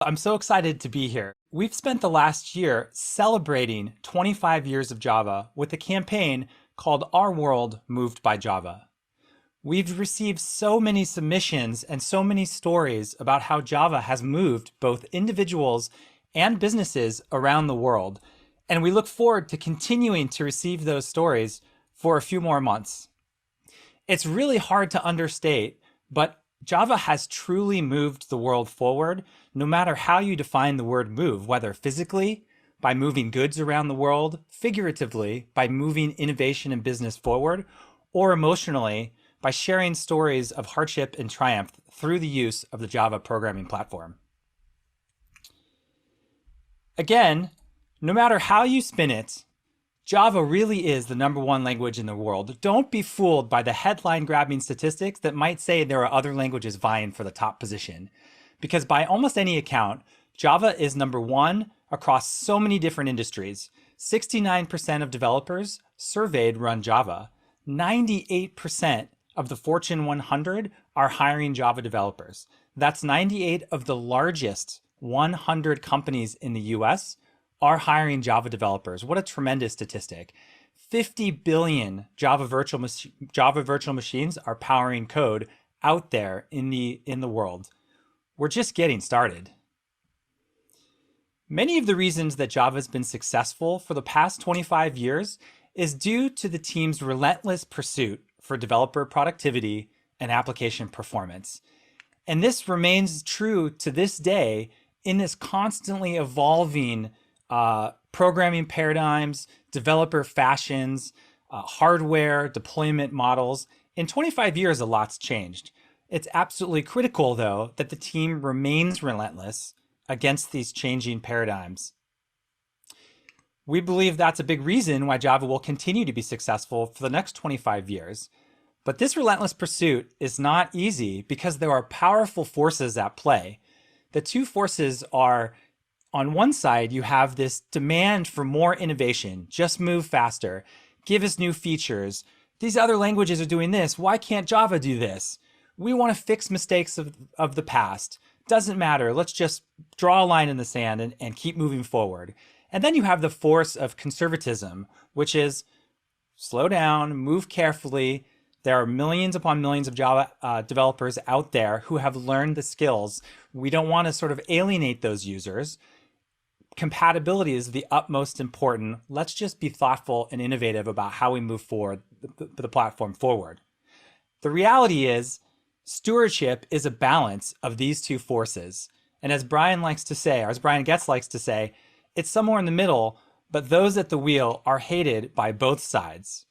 I'm so excited to be here. We've spent the last year celebrating 25 years of Java with a campaign called Our World Moved by Java. We've received so many submissions and so many stories about how Java has moved both individuals and businesses around the world, and we look forward to continuing to receive those stories for a few more months. It's really hard to understate, but Java has truly moved the world forward, no matter how you define the word move, whether physically, by moving goods around the world, figuratively, by moving innovation and business forward, or emotionally, by sharing stories of hardship and triumph through the use of the Java programming platform. Again, no matter how you spin it, Java really is the #1 language in the world. Don't be fooled by the headline-grabbing statistics that might say there are other languages vying for the top position. Because by almost any account, Java is #1 across so many different industries. 69% of developers surveyed run Java. 98% of the Fortune 100 are hiring Java developers. That's 98 of the largest 100 companies in the US are hiring Java developers. What a tremendous statistic. 50 billion Java virtual machines are powering code out there in the world. We're just getting started. Many of the reasons that Java has been successful for the past 25 years is due to the team's relentless pursuit for developer productivity and application performance. And this remains true to this day in this constantly evolving programming paradigms, developer fashions, hardware, deployment models. In 25 years, a lot's changed. It's absolutely critical, though, that the team remains relentless against these changing paradigms. We believe that's a big reason why Java will continue to be successful for the next 25 years. But this relentless pursuit is not easy because there are powerful forces at play. The two forces are, on one side, you have this demand for more innovation. Just move faster. Give us new features. These other languages are doing this. Why can't Java do this? We want to fix mistakes of the past. Doesn't matter. Let's just draw a line in the sand and keep moving forward. And then you have the force of conservatism, which is slow down, move carefully. There are millions upon millions of Java developers out there who have learned the skills. We don't want to sort of alienate those users. Compatibility is the utmost important. Let's just be thoughtful and innovative about how we move forward the platform forward. The reality is stewardship is a balance of these two forces. And as Brian likes to say, or as Brian Getz likes to say, it's somewhere in the middle, but those at the wheel are hated by both sides.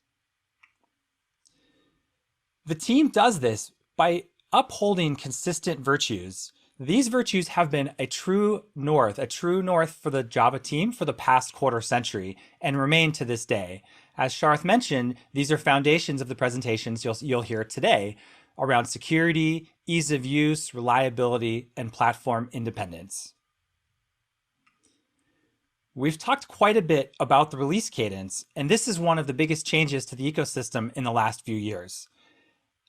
The team does this by upholding consistent virtues. These virtues have been a true north for the Java team for the past quarter century and remain to this day. As Sharth mentioned, these are foundations of the presentations you'll hear today around security, ease of use, reliability, and platform independence. We've talked quite a bit about the release cadence, and this is one of the biggest changes to the ecosystem in the last few years.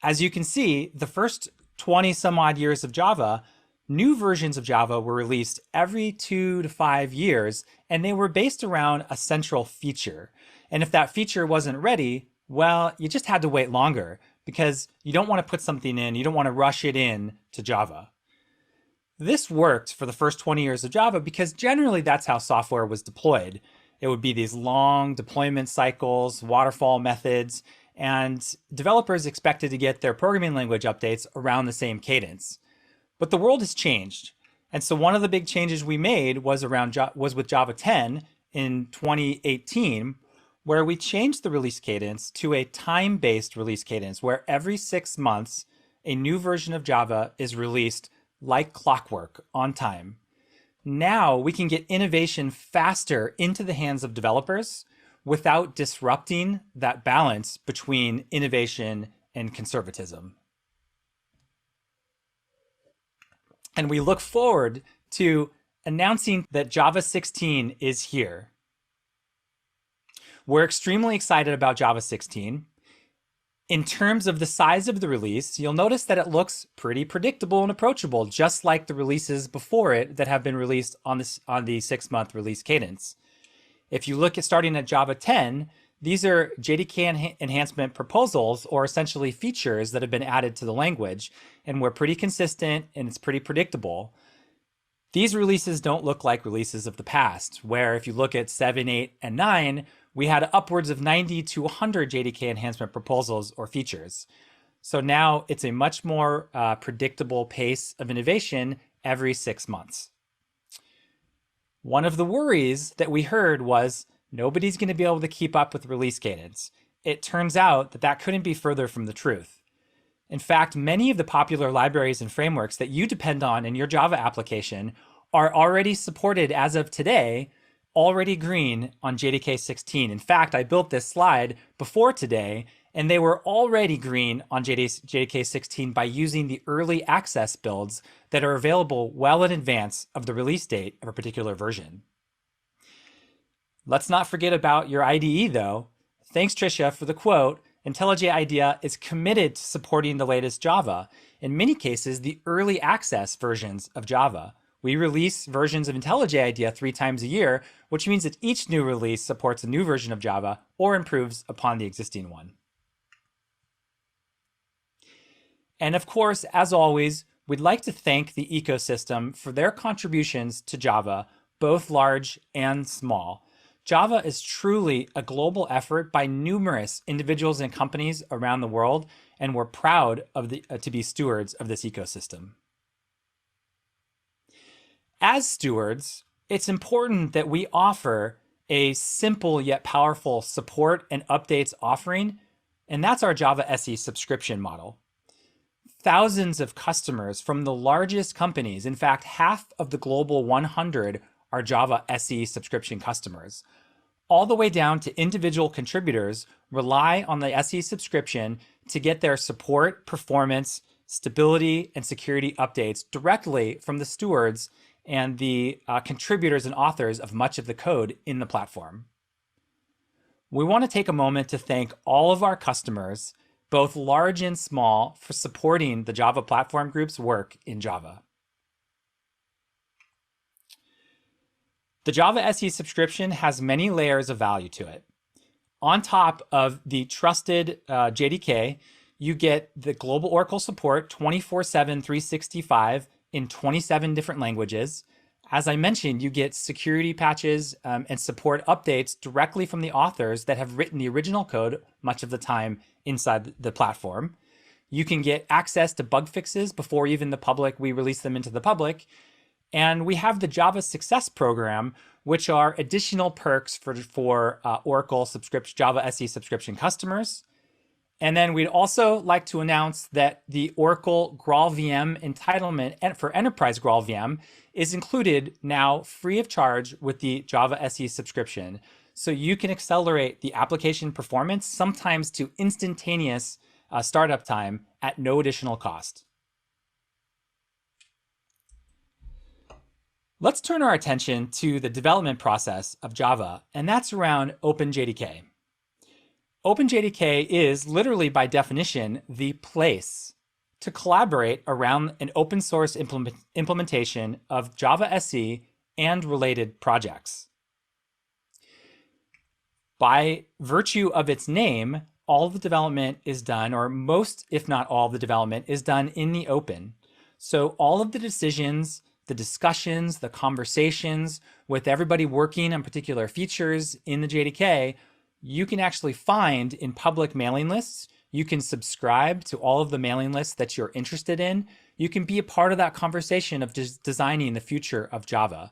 As you can see, the first 20 some odd years of Java, new versions of Java were released every 2 to 5 years, and they were based around a central feature. And if that feature wasn't ready, well, you just had to wait longer because you don't want to put something in, you don't want to rush it in to Java. This worked for the first 20 years of Java because generally that's how software was deployed. It would be these long deployment cycles, waterfall methods, and developers expected to get their programming language updates around the same cadence. But the world has changed. And so one of the big changes we made was with Java 10 in 2018, where we changed the release cadence to a time-based release cadence, where every 6 months, a new version of Java is released like clockwork on time. Now we can get innovation faster into the hands of developers without disrupting that balance between innovation and conservatism. And we look forward to announcing that Java 16 is here. We're extremely excited about Java 16. In terms of the size of the release, you'll notice that it looks pretty predictable and approachable, just like the releases before it that have been released on the 6-month release cadence. If you look at starting at Java 10, these are JDK enhancement proposals, or essentially features that have been added to the language, and we're pretty consistent and it's pretty predictable. These releases don't look like releases of the past, where if you look at 7, 8, and 9, we had upwards of 90 to 100 JDK enhancement proposals or features. So now it's a much more predictable pace of innovation every 6 months. One of the worries that we heard was nobody's going to be able to keep up with release cadence. It turns out that that couldn't be further from the truth. In fact, many of the popular libraries and frameworks that you depend on in your Java application are already supported as of today, already green on JDK 16. In fact, I built this slide before today, and they were already green on JDK 16 by using the early access builds that are available well in advance of the release date of a particular version. Let's not forget about your IDE though. Thanks, Tricia, for the quote. IntelliJ IDEA is committed to supporting the latest Java, in many cases, the early access versions of Java. We release versions of IntelliJ IDEA 3 times a year, which means that each new release supports a new version of Java or improves upon the existing one. And of course, as always, we'd like to thank the ecosystem for their contributions to Java, both large and small. Java is truly a global effort by numerous individuals and companies around the world, and we're proud of to be stewards of this ecosystem. As stewards, it's important that we offer a simple yet powerful support and updates offering, and that's our Java SE subscription model. Thousands of customers from the largest companies, in fact, half of the global 100 are Java SE subscription customers, all the way down to individual contributors rely on the SE subscription to get their support, performance, stability, and security updates directly from the stewards and the contributors and authors of much of the code in the platform. We want to take a moment to thank all of our customers, both large and small, for supporting the Java Platform Group's work in Java. The Java SE subscription has many layers of value to it. On top of the trusted JDK, you get the global Oracle support 24/7, 365 in 27 different languages. As I mentioned, you get security patches and support updates directly from the authors that have written the original code much of the time inside the platform. You can get access to bug fixes before even we release them into the public. And we have the Java Success Program, which are additional perks for Oracle Java SE subscription customers. And then we'd also like to announce that the Oracle GraalVM entitlement for Enterprise GraalVM is included now free of charge with the Java SE subscription. So you can accelerate the application performance, sometimes to instantaneous startup time at no additional cost. Let's turn our attention to the development process of Java, and that's around OpenJDK. OpenJDK is literally, by definition, the place to collaborate around an open source implementation of Java SE and related projects. By virtue of its name, all the development is done, or most, if not all, the development is done in the open. So all of the decisions, the discussions, the conversations with everybody working on particular features in the JDK, you can actually find in public mailing lists. You can subscribe to all of the mailing lists that you're interested in. You can be a part of that conversation of just designing the future of Java.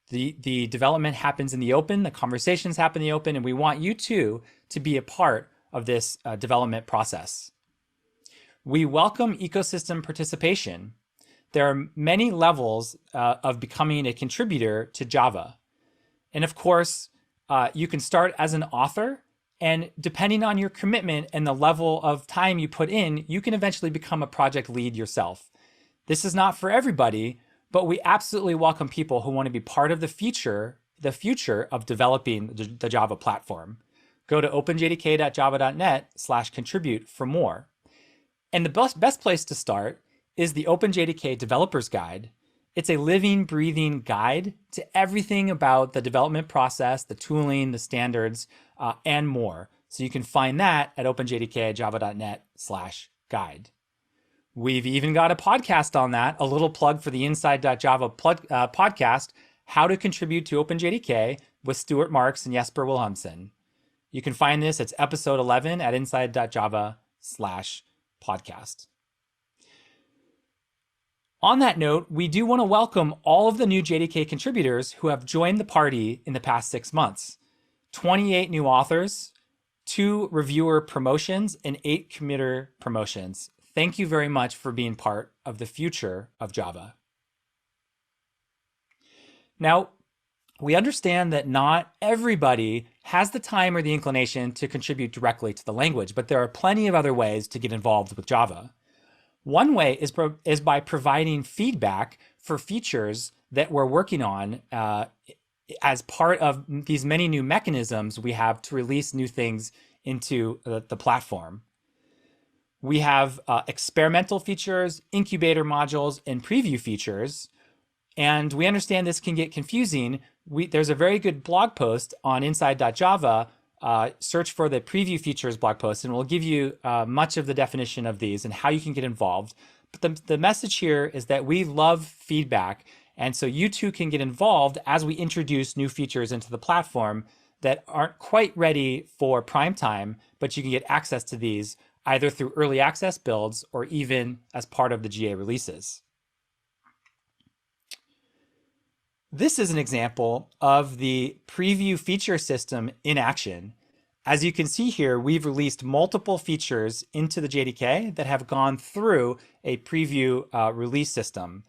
The development happens in the open, the conversations happen in the open, and we want you too to be a part of this development process. We welcome ecosystem participation. There are many levels of becoming a contributor to Java. And of course, you can start as an author, and depending on your commitment and the level of time you put in, you can eventually become a project lead yourself. This is not for everybody, but we absolutely welcome people who want to be part of the future of developing the Java platform. go to openjdk.java.net/contribute for more. And the best place to start is the OpenJDK Developers Guide. It's a living, breathing guide to everything about the development process, the tooling, the standards, and more. So you can find that at openjdk.java.net/guide. We've even got a podcast on that, a little plug for the Inside.java podcast, How to Contribute to OpenJDK with Stuart Marks and Jesper Wilhelmsen. You can find this, it's episode 11 at inside.java/podcast. On that note, we do want to welcome all of the new JDK contributors who have joined the party in the past 6 months. 28 new authors, 2 reviewer promotions, and 8 committer promotions. Thank you very much for being part of the future of Java. Now, we understand that not everybody has the time or the inclination to contribute directly to the language, but there are plenty of other ways to get involved with Java. One way is by providing feedback for features that we're working on as part of these many new mechanisms we have to release new things into the platform. We have experimental features, incubator modules, and preview features. And we understand this can get confusing. There's a very good blog post on inside.java. Search for the preview features blog post, and we'll give you much of the definition of these and how you can get involved. But the message here is that we love feedback. And so you too can get involved as we introduce new features into the platform that aren't quite ready for prime time, but you can get access to these either through early access builds or even as part of the GA releases. This is an example of the preview feature system in action. As you can see here, we've released multiple features into the JDK that have gone through a preview release system.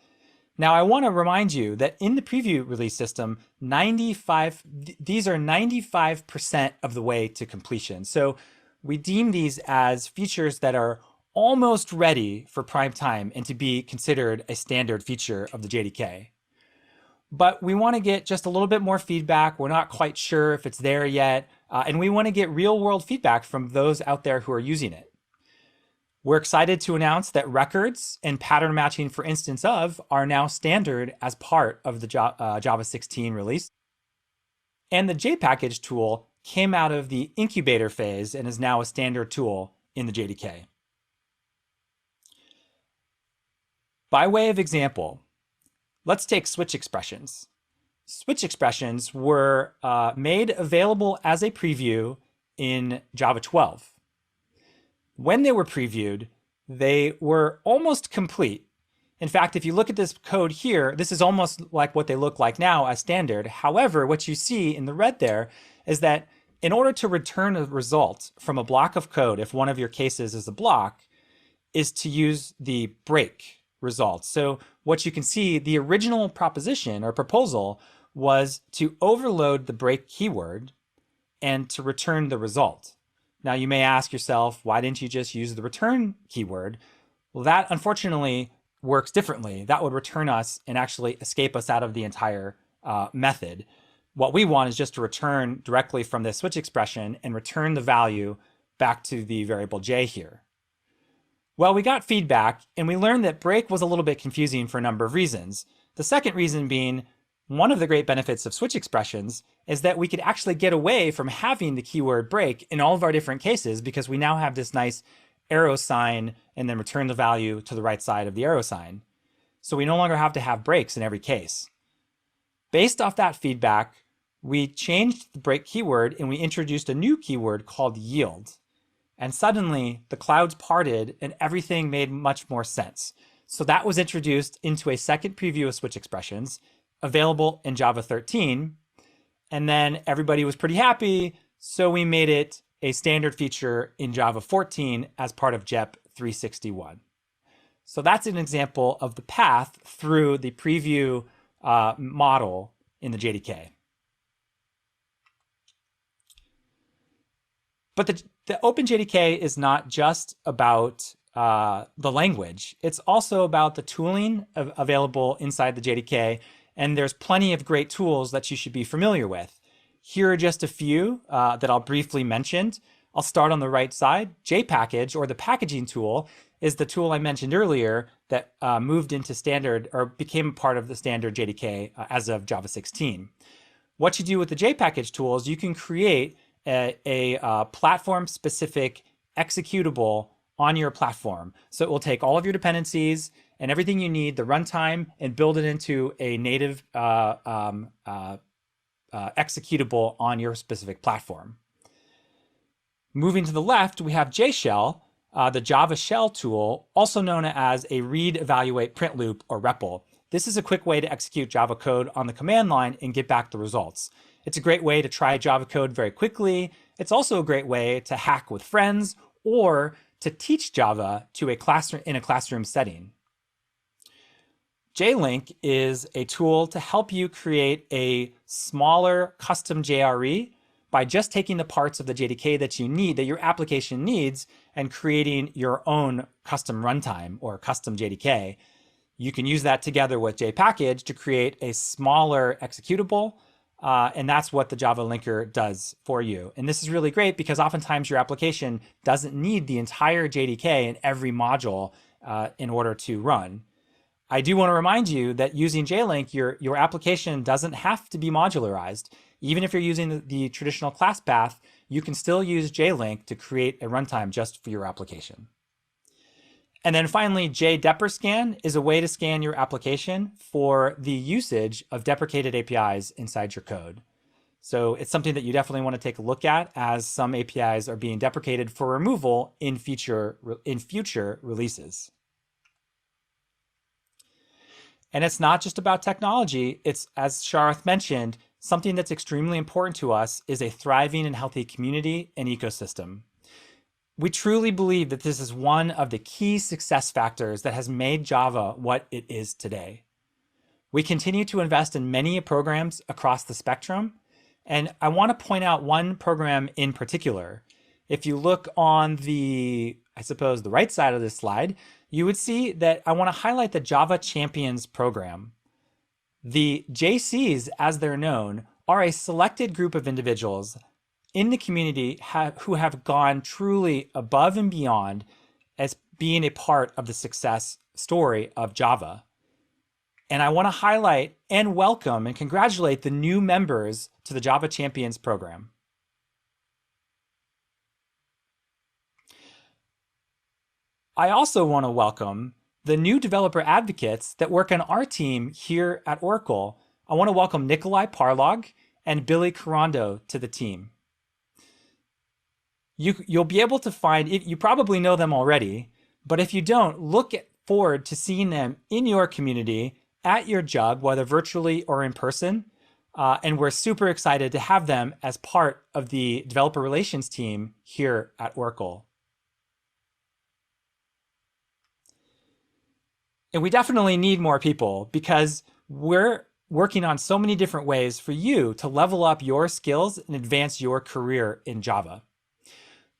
Now, I want to remind you that in the preview release system, these are 95% of the way to completion. So we deem these as features that are almost ready for prime time and to be considered a standard feature of the JDK. But we want to get just a little bit more feedback. We're not quite sure if it's there yet. And we want to get real world feedback from those out there who are using it. We're excited to announce that records and pattern matching for instance of are now standard as part of the Java 16 release. And the JPackage tool came out of the incubator phase and is now a standard tool in the JDK. By way of example, let's take switch expressions. Switch expressions were made available as a preview in Java 12. When they were previewed, they were almost complete. In fact, if you look at this code here, this is almost like what they look like now as standard. However, what you see in the red there is that in order to return a result from a block of code, if one of your cases is a block, is to use the break result. So what you can see, the original proposition or proposal was to overload the break keyword and to return the result. Now you may ask yourself, why didn't you just use the return keyword? Well, that unfortunately works differently. That would return us and actually escape us out of the entire method. What we want is just to return directly from the switch expression and return the value back to the variable j here. Well, we got feedback and we learned that break was a little bit confusing for a number of reasons. The second reason being, one of the great benefits of switch expressions is that we could actually get away from having the keyword break in all of our different cases because we now have this nice arrow sign and then return the value to the right side of the arrow sign. So we no longer have to have breaks in every case. Based off that feedback, we changed the break keyword and we introduced a new keyword called yield. And suddenly the clouds parted and everything made much more sense. So that was introduced into a second preview of switch expressions, available in Java 13. And then everybody was pretty happy. So we made it a standard feature in Java 14 as part of JEP 361. So that's an example of the path through the preview model in the JDK. But the OpenJDK is not just about the language. It's also about the tooling available inside the JDK. And there's plenty of great tools that you should be familiar with. Here are just a few that I'll briefly mention. I'll start on the right side. JPackage, or the packaging tool, is the tool I mentioned earlier that moved into standard or became part of the standard JDK as of Java 16. What you do with the JPackage tool is you can create a platform-specific executable on your platform. So it will take all of your dependencies and everything you need, the runtime, and build it into a native executable on your specific platform. Moving to the left, we have JShell, the Java shell tool, also known as a read, evaluate, print loop, or REPL. This is a quick way to execute Java code on the command line and get back the results. It's a great way to try Java code very quickly. It's also a great way to hack with friends or to teach Java to in a classroom setting. JLink is a tool to help you create a smaller custom JRE by just taking the parts of the JDK that you need, that your application needs, and creating your own custom runtime or custom JDK. You can use that together with JPackage to create a smaller executable, and that's what the Java linker does for you. And this is really great because oftentimes your application doesn't need the entire JDK in every module in order to run. I do want to remind you that using JLink, your application doesn't have to be modularized. Even if you're using the traditional class path, you can still use JLink to create a runtime just for your application. And then finally, JDepreScan is a way to scan your application for the usage of deprecated APIs inside your code. So it's something that you definitely want to take a look at, as some APIs are being deprecated for removal in future releases. And it's not just about technology. It's, as Sharth mentioned, something that's extremely important to us is a thriving and healthy community and ecosystem. We truly believe that this is one of the key success factors that has made Java what it is today. We continue to invest in many programs across the spectrum, and I want to point out one program in particular. If you look on the, I suppose, the right side of this slide, you would see that I want to highlight the Java Champions program. The JCs, as they're known, are a selected group of individuals in the community who have gone truly above and beyond as being a part of the success story of Java. And I want to highlight and welcome and congratulate the new members to the Java Champions program. I also want to welcome the new developer advocates that work on our team here at Oracle. I want to welcome Nikolai Parlog and Billy Carando to the team. You'll be able to find, you probably know them already, but if you don't, look forward to seeing them in your community at your jug, whether virtually or in person. And we're super excited to have them as part of the developer relations team here at Oracle. And we definitely need more people because we're working on so many different ways for you to level up your skills and advance your career in Java.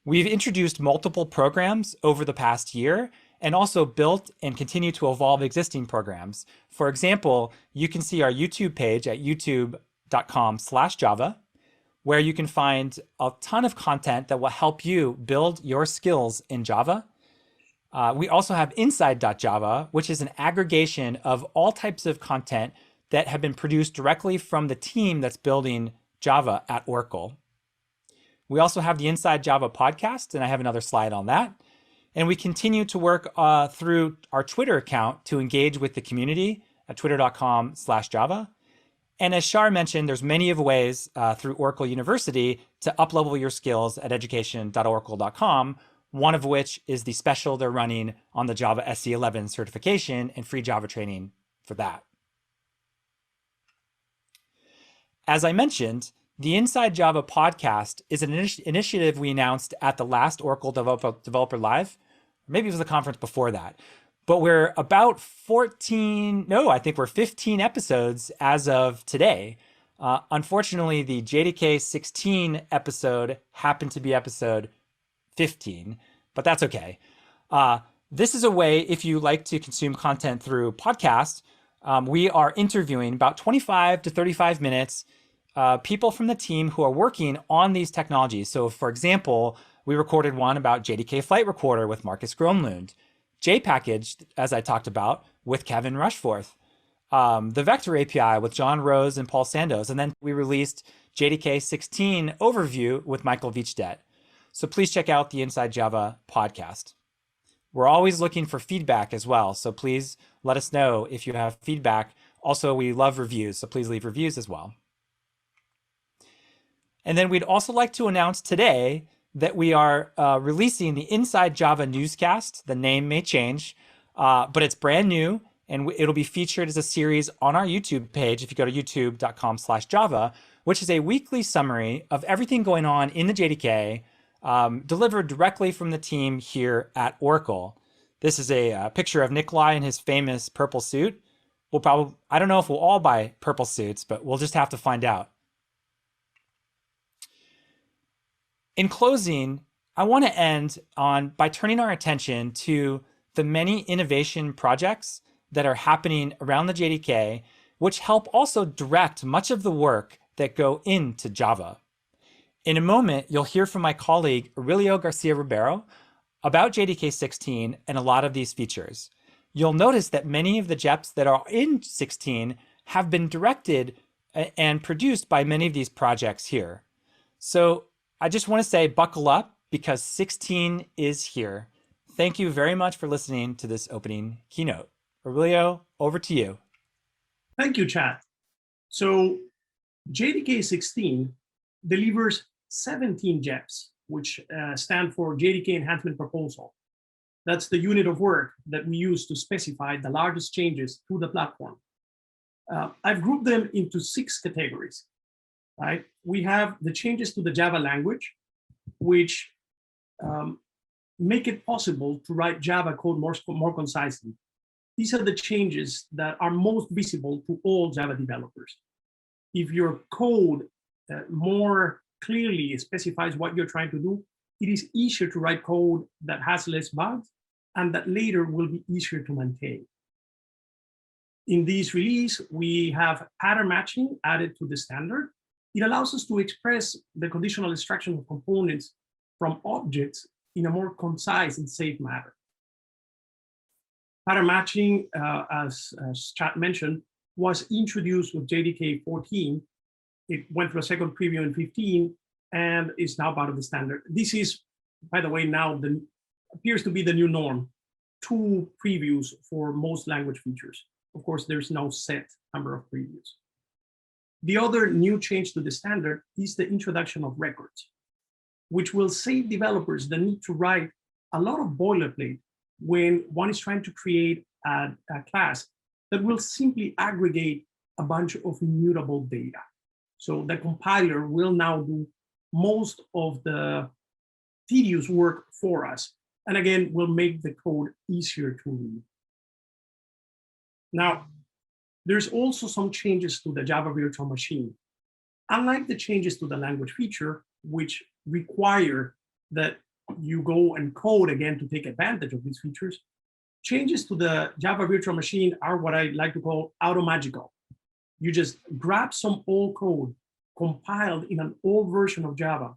We've introduced multiple programs over the past year and also built and continue to evolve existing programs. For example, you can see our YouTube page at youtube.com/Java, where you can find a ton of content that will help you build your skills in Java. We also have inside.java, which is an aggregation of all types of content that have been produced directly from the team that's building Java at Oracle. We also have the Inside Java podcast, and I have another slide on that. And we continue to work through our Twitter account to engage with the community at twitter.com/Java. And as Shar mentioned, there's many of ways through Oracle University to uplevel your skills at education.oracle.com, one of which is the special they're running on the Java SC11 certification and free Java training for that. As I mentioned, the Inside Java podcast is an initiative we announced at the last Oracle Developer Live. Maybe it was the conference before that. But we're about 15 episodes as of today. Unfortunately, the JDK 16 episode happened to be episode 15, but that's okay. This is a way, if you like to consume content through podcasts, we are interviewing about 25 to 35 minutes people from the team who are working on these technologies. So for example, we recorded one about JDK Flight Recorder with Marcus Gromlund, JPackage, as I talked about, with Kevin Rushforth, the Vector API with John Rose and Paul Sandoz, and then we released JDK 16 Overview with Michael Vichdet. So please check out the Inside Java podcast. We're always looking for feedback as well, so please let us know if you have feedback. Also, we love reviews, so please leave reviews as well. And then we'd also like to announce today that we are releasing the Inside Java newscast. The name may change, but it's brand new, and it'll be featured as a series on our YouTube page if you go to youtube.com/Java, which is a weekly summary of everything going on in the JDK, delivered directly from the team here at Oracle. This is a picture of Nikolai in his famous purple suit. We'll probably, I don't know if we'll all buy purple suits, but we'll just have to find out. In closing, I want to end by turning our attention to the many innovation projects that are happening around the JDK, which help also direct much of the work that go into Java. In a moment, you'll hear from my colleague Aurelio Garcia-Ribeyro about JDK 16 and a lot of these features. You'll notice that many of the JEPs that are in 16 have been directed and produced by many of these projects here. So I just want to say buckle up because 16 is here. Thank you very much for listening to this opening keynote. Aurelio, over to you. Thank you, Chad. So JDK 16 delivers 17 JEPs, which stand for JDK Enhancement Proposal. That's the unit of work that we use to specify the largest changes to the platform. I've grouped them into 6 categories. Right? We have the changes to the Java language, which make it possible to write Java code more concisely. These are the changes that are most visible to all Java developers. If your code more clearly specifies what you're trying to do, it is easier to write code that has less bugs and that later will be easier to maintain. In this release, we have pattern matching added to the standard. It allows us to express the conditional extraction of components from objects in a more concise and safe manner. Pattern matching, as Chad mentioned, was introduced with JDK 14. It went through a second preview in 15 and is now part of the standard. This is, by the way, now appears to be the new norm. 2 previews for most language features. Of course, there's no set number of previews. The other new change to the standard is the introduction of records, which will save developers the need to write a lot of boilerplate when one is trying to create a class that will simply aggregate a bunch of immutable data. So the compiler will now do most of the tedious work for us, and again, will make the code easier to read. Now, there's also some changes to the Java virtual machine. Unlike the changes to the language feature, which require that you go and code again to take advantage of these features, changes to the Java virtual machine are what I like to call automagical. You just grab some old code compiled in an old version of Java,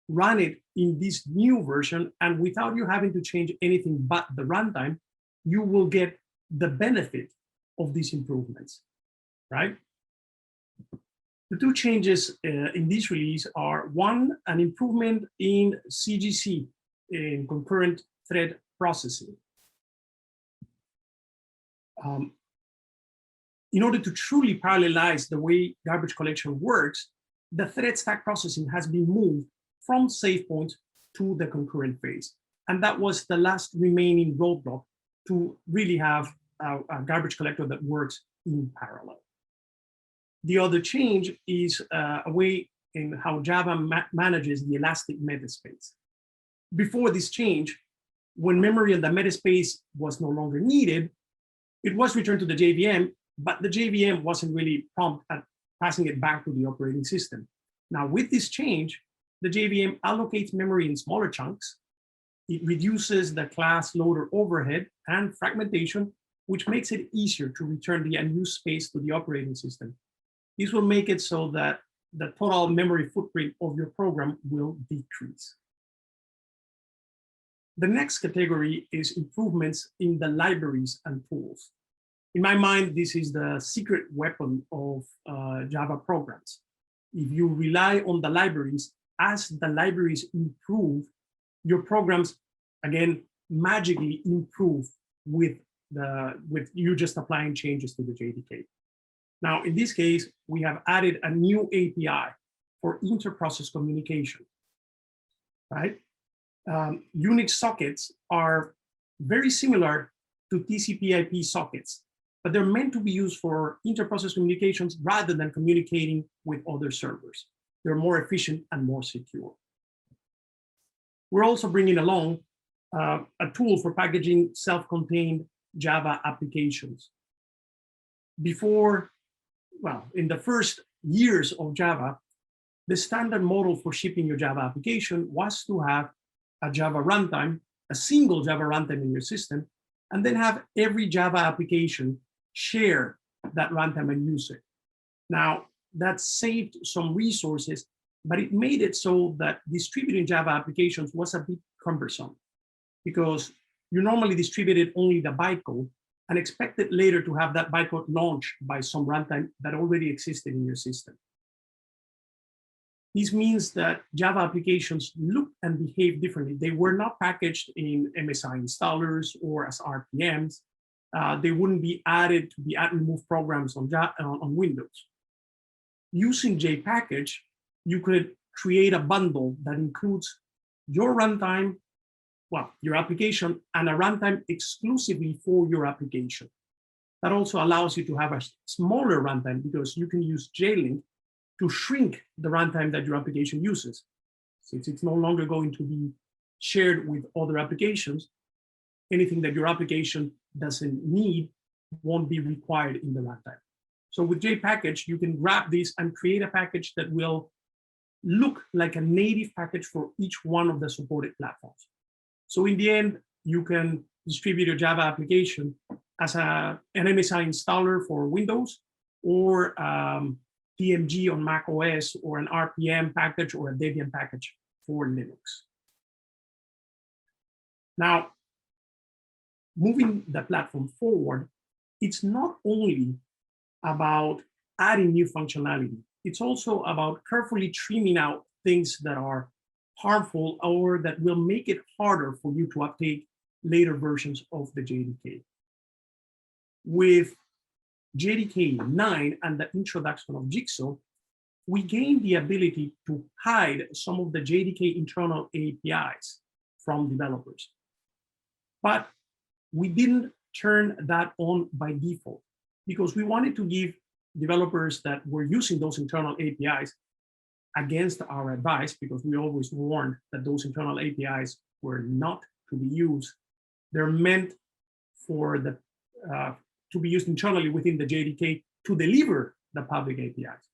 run it in this new version, and without you having to change anything but the runtime, you will get the benefit of these improvements, right? The 2 changes in this release are, 1, an improvement in CGC, in concurrent thread processing. In order to truly parallelize the way garbage collection works, the thread stack processing has been moved from save point to the concurrent phase. And that was the last remaining roadblock to really have a garbage collector that works in parallel. The other change is a way in how Java manages the elastic metaspace. Before this change, when memory in the metaspace was no longer needed, it was returned to the JVM, but the JVM wasn't really prompt at passing it back to the operating system. Now, with this change, the JVM allocates memory in smaller chunks. It reduces the class loader overhead and fragmentation, which makes it easier to return the unused space to the operating system. This will make it so that the total memory footprint of your program will decrease. The next category is improvements in the libraries and tools. In my mind, this is the secret weapon of Java programs. If you rely on the libraries, as the libraries improve, your programs, again, magically improve with you just applying changes to the JDK. Now, in this case, we have added a new API for inter-process communication, right? Unix sockets are very similar to TCP/IP sockets, but they're meant to be used for inter-process communications rather than communicating with other servers. They're more efficient and more secure. We're also bringing along a tool for packaging self-contained Java applications. Before, well, in the first years of Java, the standard model for shipping your Java application was to have a Java runtime, a single Java runtime in your system, and then have every Java application share that runtime and use it. Now, that saved some resources, but it made it so that distributing Java applications was a bit cumbersome because you normally distributed only the bytecode and expected later to have that bytecode launched by some runtime that already existed in your system. This means that Java applications look and behave differently. They were not packaged in MSI installers or as RPMs. They wouldn't be added to the add remove programs on Windows. Using JPackage, you could create a bundle that includes your runtime, well, your application, and a runtime exclusively for your application. That also allows you to have a smaller runtime because you can use JLink to shrink the runtime that your application uses. Since it's no longer going to be shared with other applications, anything that your application doesn't need won't be required in the runtime. So with JPackage, you can grab this and create a package that will look like a native package for each one of the supported platforms. So in the end, you can distribute your Java application as an MSI installer for Windows or DMG on Mac OS or an RPM package or a Debian package for Linux. Now, moving the platform forward, it's not only about adding new functionality, it's also about carefully trimming out things that are harmful or that will make it harder for you to update later versions of the JDK. With JDK 9 and the introduction of Jigsaw, we gained the ability to hide some of the JDK internal APIs from developers. But we didn't turn that on by default because we wanted to give developers that were using those internal APIs against our advice, because we always warned that those internal APIs were not to be used. They're meant for the to be used internally within the JDK to deliver the public APIs.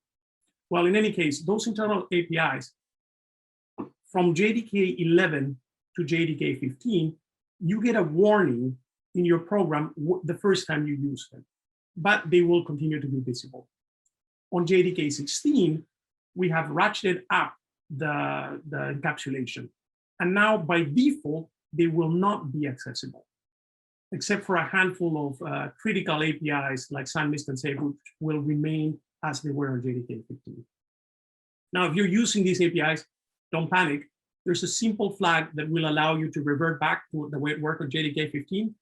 Well, in any case, those internal APIs from JDK 11 to JDK 15, you get a warning in your program the first time you use them, but they will continue to be visible. On JDK 16, we have ratcheted up the encapsulation. And now by default, they will not be accessible, except for a handful of critical APIs like SAN, MIST, and SAVE, which will remain as they were on JDK 15. Now, if you're using these APIs, don't panic. There's a simple flag that will allow you to revert back to the way it worked on JDK 15.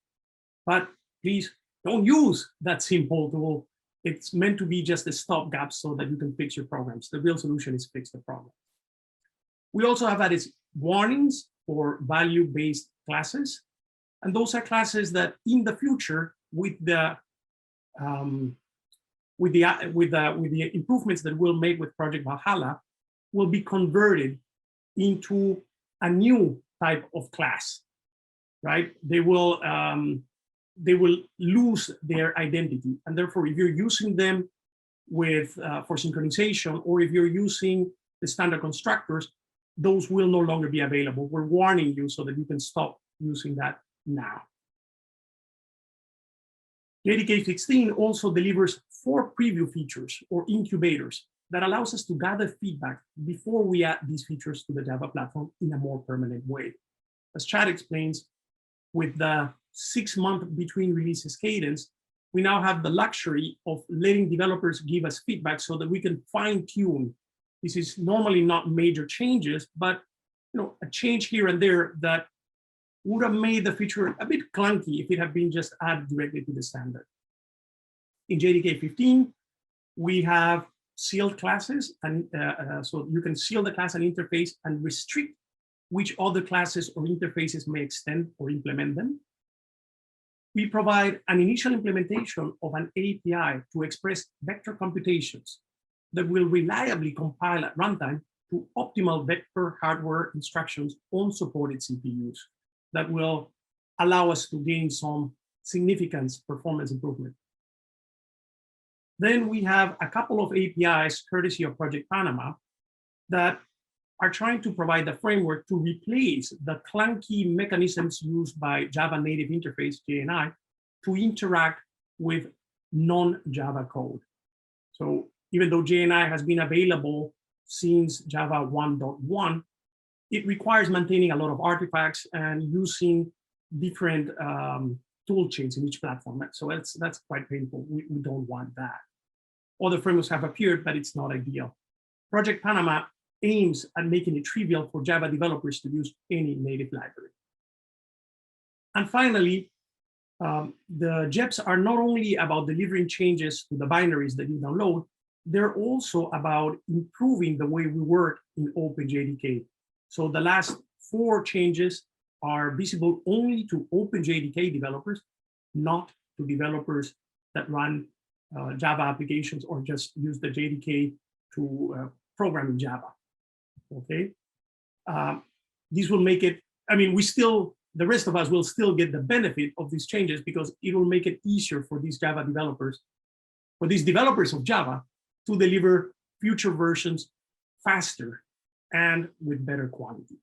But please don't use that simple tool. It's meant to be just a stopgap so that you can fix your programs. The real solution is fix the problem. We also have added warnings for value-based classes. And those are classes that in the future, with the improvements that we'll make with Project Valhalla, will be converted into a new type of class, right? They will lose their identity, and therefore, if you're using them with for synchronization, or if you're using the standard constructors, those will no longer be available. We're warning you so that you can stop using that now. JDK 16 also delivers 4 preview features or incubators that allows us to gather feedback before we add these features to the Java platform in a more permanent way. As Chad explains, with the 6-month between releases cadence, we now have the luxury of letting developers give us feedback so that we can fine tune. This is normally not major changes, but a change here and there that would have made the feature a bit clunky if it had been just added directly to the standard. In JDK 15, we have sealed classes, and so you can seal the class and interface and restrict which other classes or interfaces may extend or implement them. We provide an initial implementation of an API to express vector computations that will reliably compile at runtime to optimal vector hardware instructions on supported CPUs that will allow us to gain some significant performance improvement. Then we have a couple of APIs, courtesy of Project Panama, that are trying to provide the framework to replace the clunky mechanisms used by Java native interface, JNI, to interact with non-Java code. So even though JNI has been available since Java 1.1, it requires maintaining a lot of artifacts and using different tool chains in each platform. So that's quite painful. We don't want that. Other frameworks have appeared, but it's not ideal. Project Panama aims at making it trivial for Java developers to use any native library. And finally, the JEPs are not only about delivering changes to the binaries that you download, they're also about improving the way we work in OpenJDK. So the last 4 changes are visible only to OpenJDK developers, not to developers that run Java applications or just use the JDK to program in Java. Okay, these will make it, the rest of us will still get the benefit of these changes because it will make it easier for these Java developers, for these developers of Java to deliver future versions faster and with better quality.